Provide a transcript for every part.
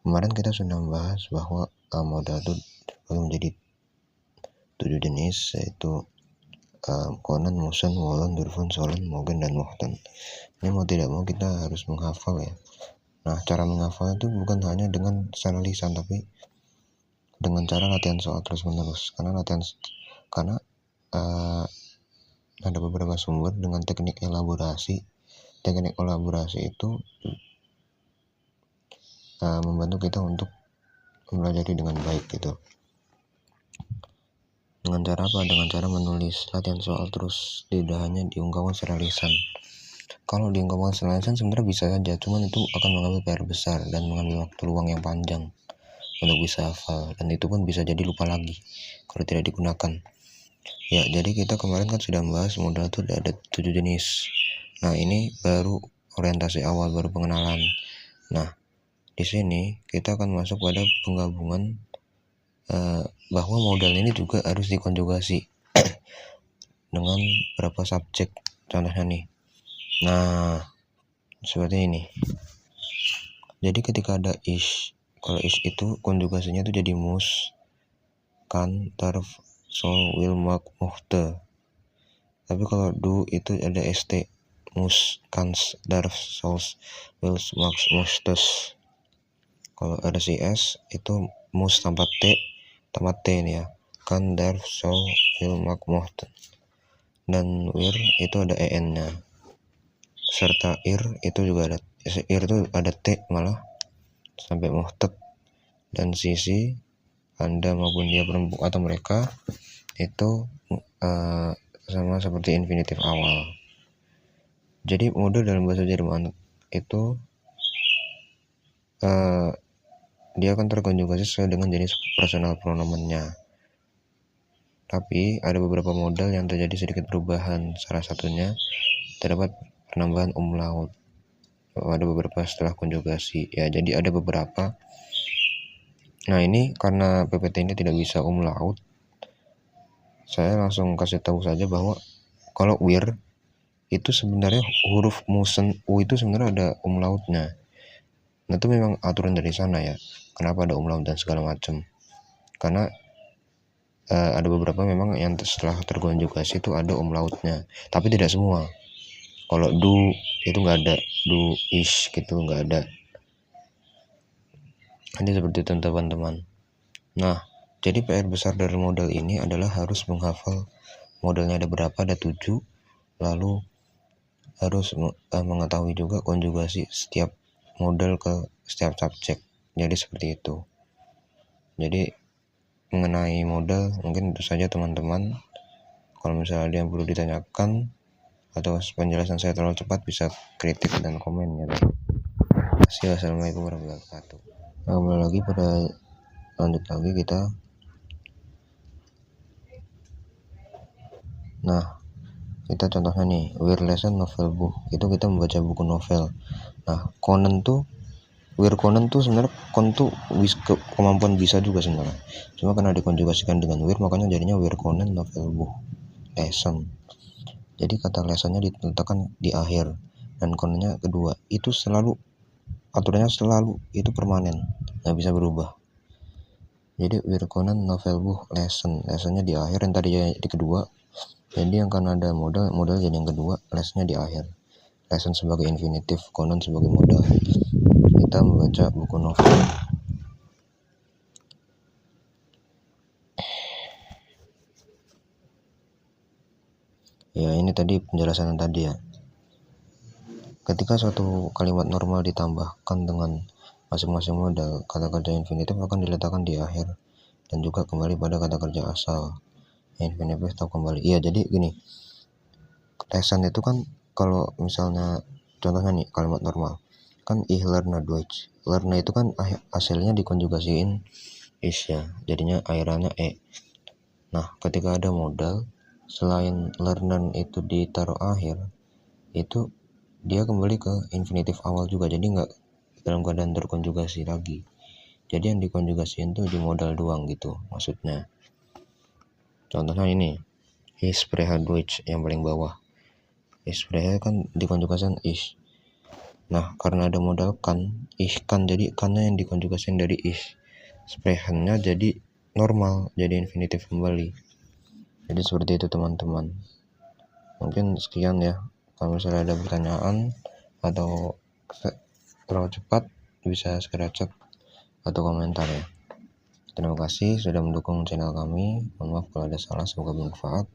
Kemarin kita sudah membahas bahwa modal itu menjadi 7 jenis, yaitu konon, musen, wolon, durfun, solon, mogen, dan muhtan. Ini mau tidak mau kita harus menghafal ya. Nah, cara menghafal itu bukan hanya dengan secara lisan, tapi dengan cara latihan soal terus menerus. Karena ada beberapa sumber dengan teknik elaborasi. Teknik elaborasi itu membantu kita untuk mempelajari dengan baik gitu. Dengan cara apa? Dengan cara menulis. Latihan soal terus, tidak hanya diungkapkan secara lisan. Kalau diungkapkan secara lisan sebenarnya bisa saja, cuman itu akan mengambil PR besar dan mengambil waktu luang yang panjang untuk bisa hafal, dan itu pun bisa jadi lupa lagi kalau tidak digunakan. Ya, jadi kita kemarin kan sudah membahas modal itu ada 7 jenis. Nah, ini baru orientasi awal, baru pengenalan. Nah, di sini kita akan masuk pada penggabungan bahwa modal ini juga harus dikonjugasi dengan beberapa subjek. Contohnya nih. Nah, seperti ini. Jadi ketika ada ish, kalau ish itu konjugasinya itu jadi mus, kan, darf, sol, will, mak, muhte. Tapi kalau do itu ada st, mus, kans, darf, sols, wills, maks, mustes. Kalau ada cs itu mus tanpa t nih ya, kan, darf, sol, will, mak, muhte. Dan wir itu ada en nya, serta ir itu juga ada, ir itu ada t malah sampai muhtet. Dan sisi anda maupun dia, perempuan atau mereka, itu sama seperti infinitif awal. Jadi modal dalam bahasa Jerman itu dia akan terkonjugasi sesuai dengan jenis personal pronomennya. Tapi ada beberapa modal yang terjadi sedikit perubahan. Salah satunya terdapat penambahan umlaut. Ada beberapa setelah konjugasi. Ya, jadi ada beberapa. Nah, ini karena PPT ini tidak bisa umlaut, saya langsung kasih tahu saja bahwa kalau wir itu sebenarnya huruf musen u itu sebenarnya ada umlautnya. Nah, itu memang aturan dari sana ya. Kenapa ada umlaut dan segala macam? Karena ada beberapa memang yang setelah terkonjugasi itu ada umlautnya, tapi tidak semua. Kalau do itu nggak ada, do, ish gitu nggak ada. Ini seperti itu teman-teman. Nah, jadi PR besar dari modal ini adalah harus menghafal modalnya ada berapa, ada 7, lalu harus mengetahui juga konjugasi setiap modal ke setiap subjek. Jadi seperti itu. Jadi mengenai modal mungkin itu saja teman-teman. Kalau misalnya ada yang perlu ditanyakan atau penjelasan saya terlalu cepat, bisa kritik dan komen ya. Assalamualaikum warahmatullahi wabarakatuh. Nah, kembali lagi lanjut lagi kita. Nah, kita contohnya nih, wir lesen novel book, itu kita membaca buku novel. Nah, konen tuh, wir konen tuh sebenarnya kon tuh kemampuan bisa juga sebenarnya. Cuma karena dikonjugasikan dengan wir, makanya jadinya wir konen novel book lesson. Jadi kata lessonnya diletakkan di akhir dan konennya kedua. Itu selalu aturannya, selalu itu permanen, nggak bisa berubah. Jadi wir konen novel book lessonnya di akhir, yang tadi di kedua. Jadi yang karena ada modal jadi yang kedua, lessonnya di akhir. Lesson sebagai infinitif, konen sebagai modal. Kita membaca buku novel. Ya, ini tadi penjelasan tadi ya. Ketika suatu kalimat normal ditambahkan dengan masing-masing modal, kata kerja infinitif akan diletakkan di akhir dan juga kembali pada kata kerja asal. Infinitif atau kembali. Iya, jadi gini. Lesson itu kan kalau misalnya contohnya nih kalimat normal. Kan ich lerne Deutsch. Lerne itu kan hasilnya dikonjugasiin is ya. Jadinya akhirannya e. Nah, ketika ada modal, selain lernen itu ditaruh akhir, itu dia kembali ke infinitif awal juga, jadi nggak dalam keadaan terkonjugasi lagi. Jadi yang dikonjugasiin tuh di modal doang gitu maksudnya. Contohnya ini, ich spreche Deutsch yang paling bawah. Ich spreche kan dikonjugasikan ich. Nah, karena ada modal kan, kan, jadi kannya yang dikonjugasikan dari sprechen-nya jadi normal, jadi infinitif kembali. Jadi seperti itu teman-teman. Mungkin sekian ya. Kalau misalnya ada pertanyaan atau terlalu cepat, bisa segera cek atau komentar ya. Terima kasih sudah mendukung channel kami. Mohon maaf kalau ada salah, semoga bermanfaat.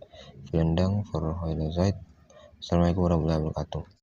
Vielen Dank für eure Zeit. Assalamualaikum warahmatullahi wabarakatuh.